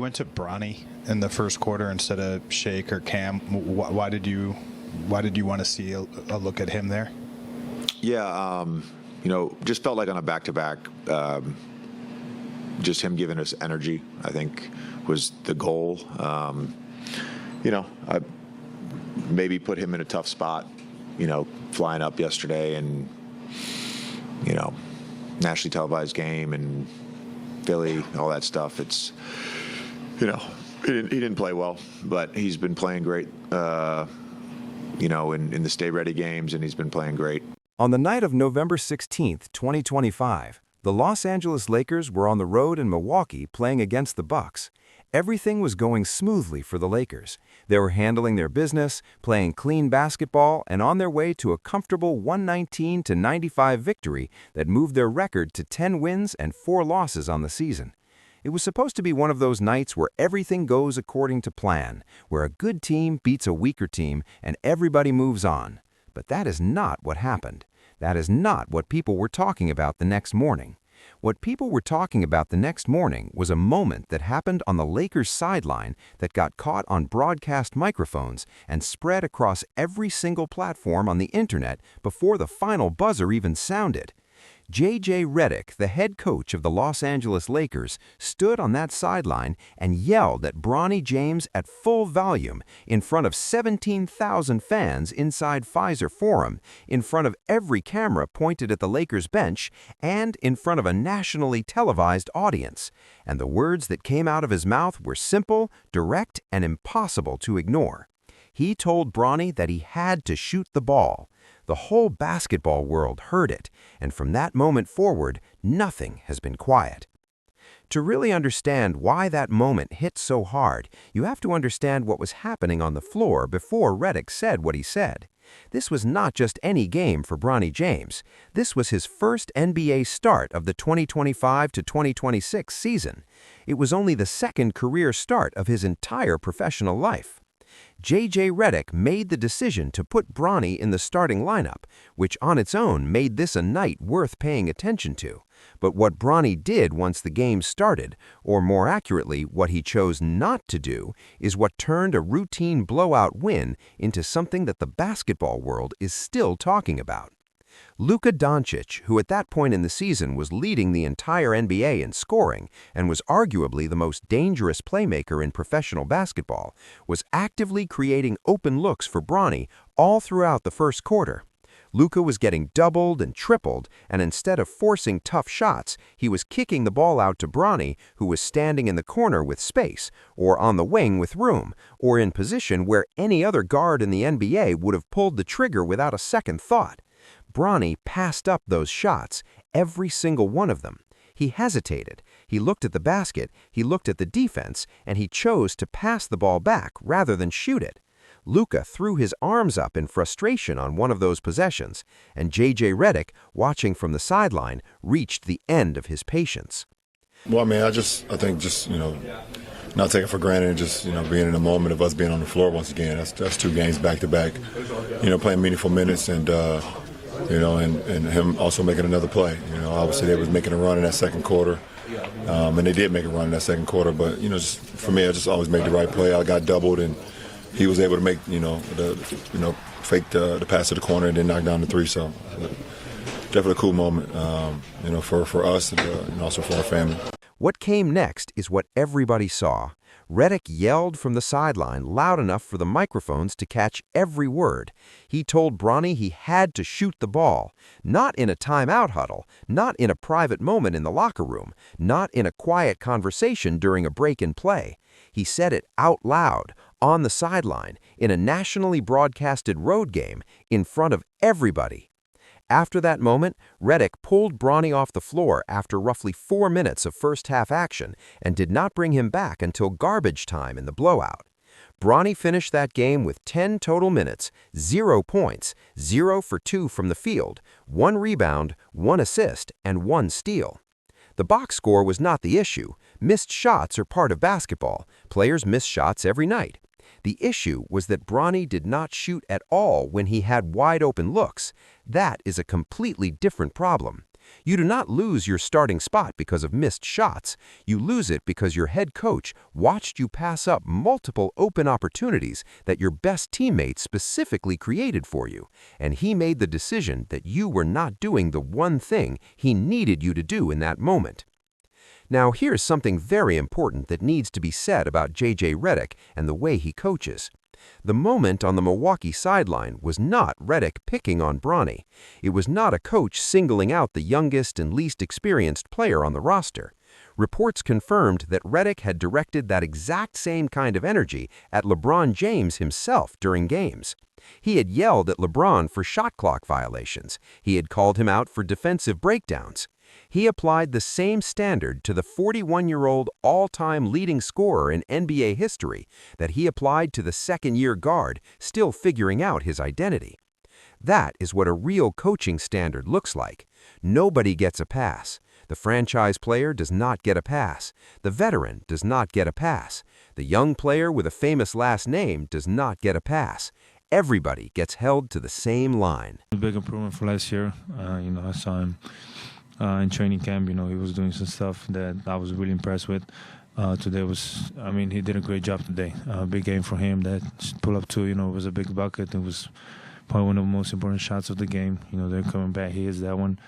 Went to Bronny in the first quarter instead of Shake or Cam. Why did you want to see a look at him there? Yeah, just felt like on a back-to-back, just him giving us energy, I think, was the goal. I maybe put him in a tough spot, flying up yesterday and, nationally televised game and Philly, all that stuff. It's, he didn't play well, but he's been playing great, in the Stay Ready games, and he's been playing great. On the night of November 16, 2025, the Los Angeles Lakers were on the road in Milwaukee playing against the Bucks. Everything was going smoothly for the Lakers. They were handling their business, playing clean basketball, and on their way to a comfortable 119-95 victory that moved their record to 10 wins and 4 losses on the season. It was supposed to be one of those nights where everything goes according to plan, where a good team beats a weaker team and everybody moves on. But that is not what happened. That is not what people were talking about the next morning. What people were talking about the next morning was a moment that happened on the Lakers sideline that got caught on broadcast microphones and spread across every single platform on the internet before the final buzzer even sounded. JJ Redick, the head coach of the Los Angeles Lakers, stood on that sideline and yelled at Bronny James at full volume in front of 17,000 fans inside Pfizer Forum, in front of every camera pointed at the Lakers bench, and in front of a nationally televised audience. And the words that came out of his mouth were simple, direct, and impossible to ignore. He told Bronny that he had to shoot the ball. The whole basketball world heard it, and from that moment forward, nothing has been quiet. To really understand why that moment hit so hard, you have to understand what was happening on the floor before Redick said what he said. This was not just any game for Bronny James. This was his first NBA start of the 2025 to 2026 season. It was only the second career start of his entire professional life. JJ Redick made the decision to put Bronny in the starting lineup, which on its own made this a night worth paying attention to. But what Bronny did once the game started, or more accurately, what he chose not to do, is what turned a routine blowout win into something that the basketball world is still talking about. Luka Doncic, who at that point in the season was leading the entire NBA in scoring and was arguably the most dangerous playmaker in professional basketball, was actively creating open looks for Bronny all throughout the first quarter. Luka was getting doubled and tripled, and instead of forcing tough shots, he was kicking the ball out to Bronny, who was standing in the corner with space, or on the wing with room, or in position where any other guard in the NBA would have pulled the trigger without a second thought. Bronny passed up those shots, every single one of them. He hesitated, he looked at the basket, he looked at the defense, and he chose to pass the ball back rather than shoot it. Luka threw his arms up in frustration on one of those possessions, and JJ Redick, watching from the sideline, reached the end of his patience. Well, I think not taking for granted and just, being in the moment of us being on the floor once again. That's 2 games back to back, playing meaningful minutes and him also making another play. Obviously they was making a run in that second quarter, and they did make a run in that second quarter. But just for me, I just always made the right play. I got doubled, and he was able to make fake the pass to the corner and then knock down the 3. So definitely a cool moment, for us and also for our family. What came next is what everybody saw. Redick yelled from the sideline loud enough for the microphones to catch every word. He told Bronny he had to shoot the ball, not in a timeout huddle, not in a private moment in the locker room, not in a quiet conversation during a break in play. He said it out loud, on the sideline, in a nationally broadcasted road game, in front of everybody. After that moment, Redick pulled Bronny off the floor after roughly 4 minutes of first-half action and did not bring him back until garbage time in the blowout. Bronny finished that game with 10 total minutes, 0 points, 0 for 2 from the field, 1 rebound, 1 assist, and 1 steal. The box score was not the issue. Missed shots are part of basketball. Players miss shots every night. The issue was that Bronny did not shoot at all when he had wide-open looks. That is a completely different problem. You do not lose your starting spot because of missed shots. You lose it because your head coach watched you pass up multiple open opportunities that your best teammate specifically created for you, and he made the decision that you were not doing the one thing he needed you to do in that moment. Now, here's something very important that needs to be said about JJ Redick and the way he coaches. The moment on the Milwaukee sideline was not Redick picking on Bronny. It was not a coach singling out the youngest and least experienced player on the roster. Reports confirmed that Redick had directed that exact same kind of energy at LeBron James himself during games. He had yelled at LeBron for shot clock violations. He had called him out for defensive breakdowns. He applied the same standard to the 41-year-old all-time leading scorer in NBA history that he applied to the second-year guard still figuring out his identity. That is what a real coaching standard looks like. Nobody gets a pass. The franchise player does not get a pass. The veteran does not get a pass. The young player with a famous last name does not get a pass. Everybody gets held to the same line. A big improvement for last year. I saw him in training camp. He was doing some stuff that I was really impressed with. Today he did a great job today. Big game for him. That pull-up two, was a big bucket. It was probably one of the most important shots of the game. They're coming back. He hits that one.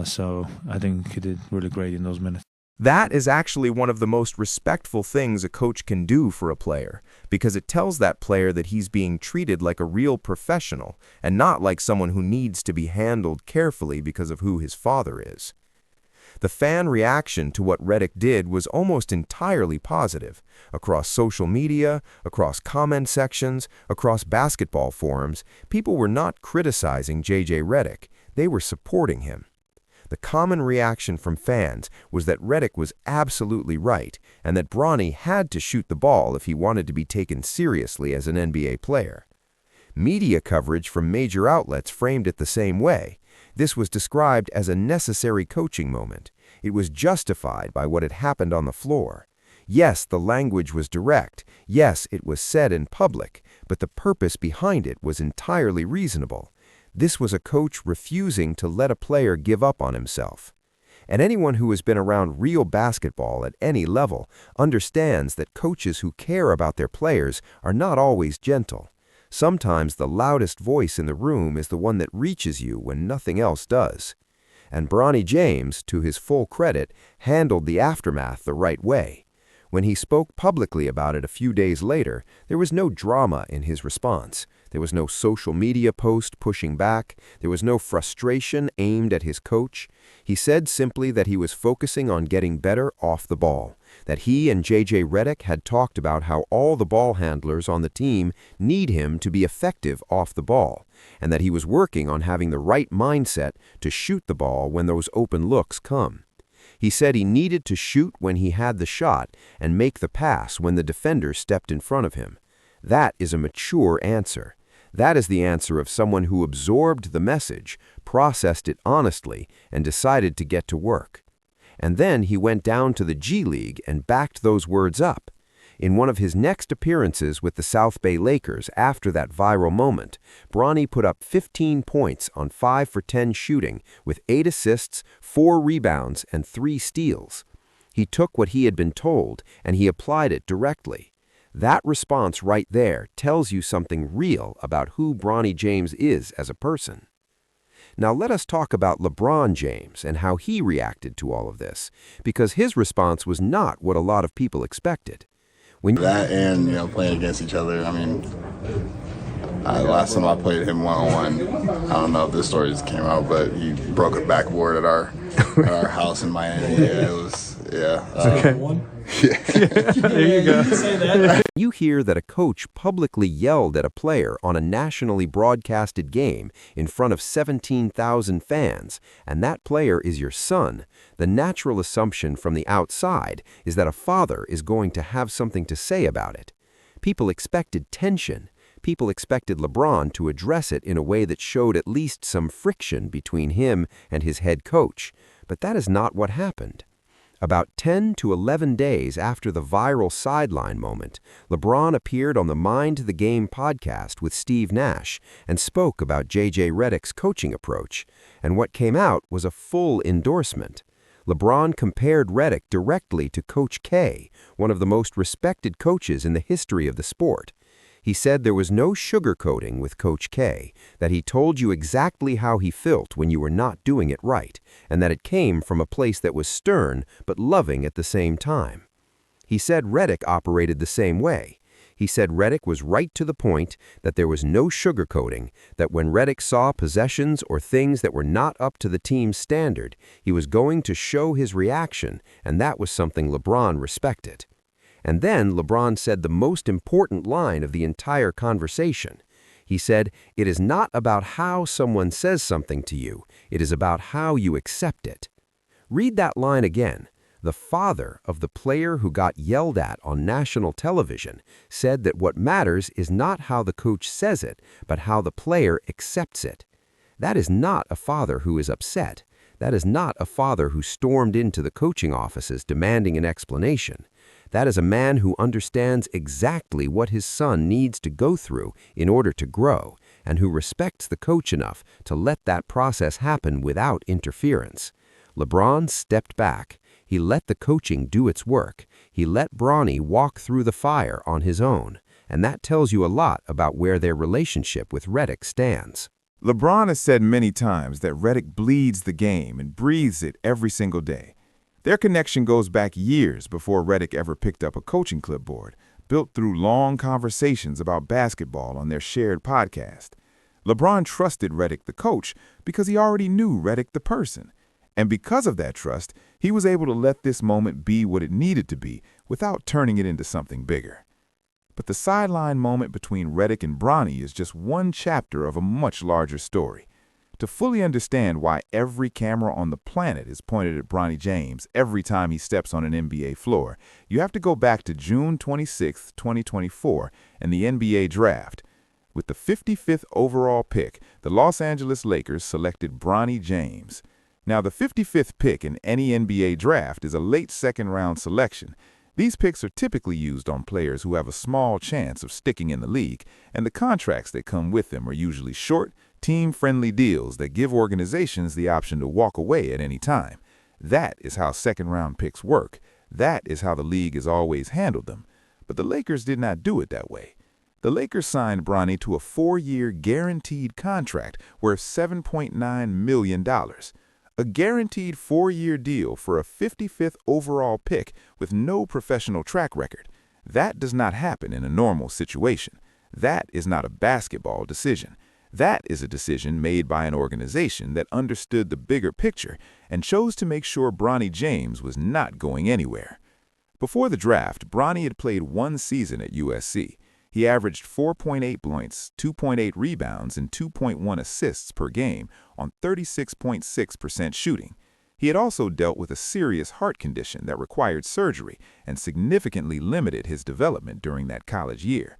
So I think he did really great in those minutes. That is actually one of the most respectful things a coach can do for a player, because it tells that player that he's being treated like a real professional and not like someone who needs to be handled carefully because of who his father is. The fan reaction to what Redick did was almost entirely positive. Across social media, across comment sections, across basketball forums, people were not criticizing JJ Redick. They were supporting him. The common reaction from fans was that Redick was absolutely right and that Bronny had to shoot the ball if he wanted to be taken seriously as an NBA player. Media coverage from major outlets framed it the same way. This was described as a necessary coaching moment. It was justified by what had happened on the floor. Yes, the language was direct. Yes, it was said in public, but the purpose behind it was entirely reasonable. This was a coach refusing to let a player give up on himself. And anyone who has been around real basketball at any level understands that coaches who care about their players are not always gentle. Sometimes the loudest voice in the room is the one that reaches you when nothing else does. And Bronny James, to his full credit, handled the aftermath the right way. When he spoke publicly about it a few days later, there was no drama in his response. There was no social media post pushing back. There was no frustration aimed at his coach. He said simply that he was focusing on getting better off the ball, that he and JJ Redick had talked about how all the ball handlers on the team need him to be effective off the ball, and that he was working on having the right mindset to shoot the ball when those open looks come. He said he needed to shoot when he had the shot and make the pass when the defender stepped in front of him. That is a mature answer. That is the answer of someone who absorbed the message, processed it honestly, and decided to get to work. And then he went down to the G League and backed those words up. In one of his next appearances with the South Bay Lakers after that viral moment, Bronny put up 15 points on 5 for 10 shooting with 8 assists, 4 rebounds, and 3 steals. He took what he had been told and he applied it directly. That response right there tells you something real about who Bronny James is as a person. Now let us talk about LeBron James and how he reacted to all of this, because his response was not what a lot of people expected. That and, playing against each other. Last time I played him one-on-one, I don't know if this story just came out, but he broke a backboard at our house in Miami. Yeah, it was, yeah. There you go. You hear that a coach publicly yelled at a player on a nationally broadcasted game in front of 17,000 fans, and that player is your son. The natural assumption from the outside is that a father is going to have something to say about it. People expected tension. People expected LeBron to address it in a way that showed at least some friction between him and his head coach, but that is not what happened. About 10 to 11 days after the viral sideline moment, LeBron appeared on the Mind the Game podcast with Steve Nash and spoke about JJ Redick's coaching approach, and what came out was a full endorsement. LeBron compared Redick directly to Coach K, one of the most respected coaches in the history of the sport. He said there was no sugarcoating with Coach K, that he told you exactly how he felt when you were not doing it right, and that it came from a place that was stern but loving at the same time. He said Redick operated the same way. He said Redick was right to the point, that there was no sugarcoating, that when Redick saw possessions or things that were not up to the team's standard, he was going to show his reaction, and that was something LeBron respected. And then LeBron said the most important line of the entire conversation. He said, "It is not about how someone says something to you, it is about how you accept it." Read that line again. The father of the player who got yelled at on national television said that what matters is not how the coach says it, but how the player accepts it. That is not a father who is upset. That is not a father who stormed into the coaching offices demanding an explanation. That is a man who understands exactly what his son needs to go through in order to grow, and who respects the coach enough to let that process happen without interference. LeBron stepped back. He let the coaching do its work. He let Bronny walk through the fire on his own, and that tells you a lot about where their relationship with Redick stands. LeBron has said many times that Redick bleeds the game and breathes it every single day. Their connection goes back years before Redick ever picked up a coaching clipboard, built through long conversations about basketball on their shared podcast. LeBron trusted Redick the coach because he already knew Redick the person. And because of that trust, he was able to let this moment be what it needed to be without turning it into something bigger. But the sideline moment between Redick and Bronny is just one chapter of a much larger story. To fully understand why every camera on the planet is pointed at Bronny James every time he steps on an NBA floor, you have to go back to June 26, 2024, and the NBA draft. With the 55th overall pick, the Los Angeles Lakers selected Bronny James. Now, the 55th pick in any NBA draft is a late second-round selection. These picks are typically used on players who have a small chance of sticking in the league, and the contracts that come with them are usually short, team-friendly deals that give organizations the option to walk away at any time. That is how second-round picks work. That is how the league has always handled them. But the Lakers did not do it that way. The Lakers signed Bronny to a 4-year guaranteed contract worth $7.9 million. A guaranteed 4-year deal for a 55th overall pick with no professional track record. That does not happen in a normal situation. That is not a basketball decision. That is a decision made by an organization that understood the bigger picture and chose to make sure Bronny James was not going anywhere. Before the draft, Bronny had played 1 season at USC. He averaged 4.8 points, 2.8 rebounds, and 2.1 assists per game on 36.6% shooting. He had also dealt with a serious heart condition that required surgery and significantly limited his development during that college year.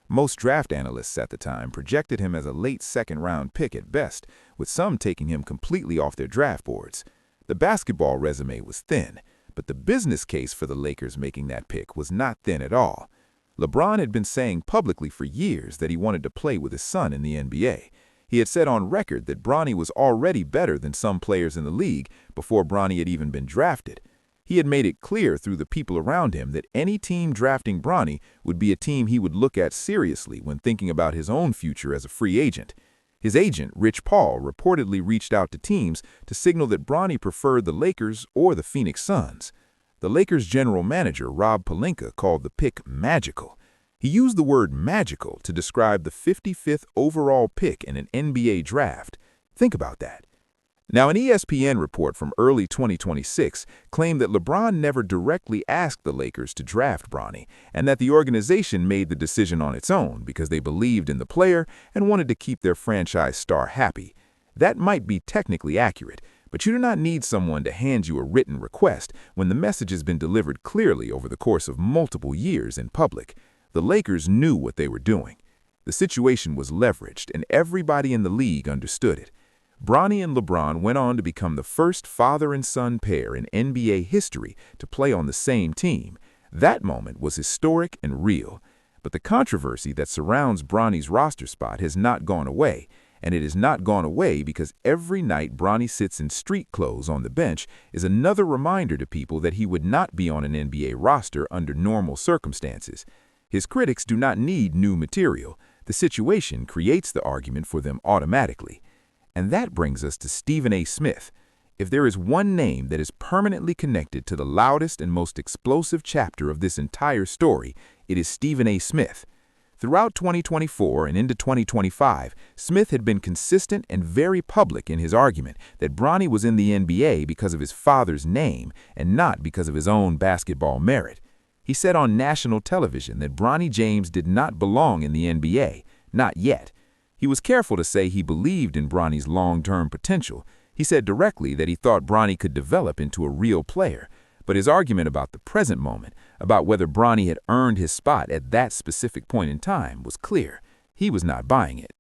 Most draft analysts at the time projected him as a late second-round pick at best, with some taking him completely off their draft boards. The basketball resume was thin, but the business case for the Lakers making that pick was not thin at all. LeBron had been saying publicly for years that he wanted to play with his son in the NBA. He had said on record that Bronny was already better than some players in the league before Bronny had even been drafted. He had made it clear through the people around him that any team drafting Bronny would be a team he would look at seriously when thinking about his own future as a free agent. His agent, Rich Paul, reportedly reached out to teams to signal that Bronny preferred the Lakers or the Phoenix Suns. The Lakers' general manager, Rob Pelinka, called the pick magical. He used the word magical to describe the 55th overall pick in an NBA draft. Think about that. Now, an ESPN report from early 2026 claimed that LeBron never directly asked the Lakers to draft Bronny, and that the organization made the decision on its own because they believed in the player and wanted to keep their franchise star happy. That might be technically accurate, but you do not need someone to hand you a written request when the message has been delivered clearly over the course of multiple years in public. The Lakers knew what they were doing. The situation was leveraged, and everybody in the league understood it. Bronny and LeBron went on to become the first father and son pair in NBA history to play on the same team. That moment was historic and real. But the controversy that surrounds Bronny's roster spot has not gone away, and it has not gone away because every night Bronny sits in street clothes on the bench is another reminder to people that he would not be on an NBA roster under normal circumstances. His critics do not need new material. The situation creates the argument for them automatically. And that brings us to Stephen A. Smith. If there is one name that is permanently connected to the loudest and most explosive chapter of this entire story, it is Stephen A. Smith. Throughout 2024 and into 2025, Smith had been consistent and very public in his argument that Bronny was in the NBA because of his father's name and not because of his own basketball merit. He said on national television that Bronny James did not belong in the NBA, not yet. He was careful to say he believed in Bronny's long-term potential. He said directly that he thought Bronny could develop into a real player. But his argument about the present moment, about whether Bronny had earned his spot at that specific point in time, was clear. He was not buying it.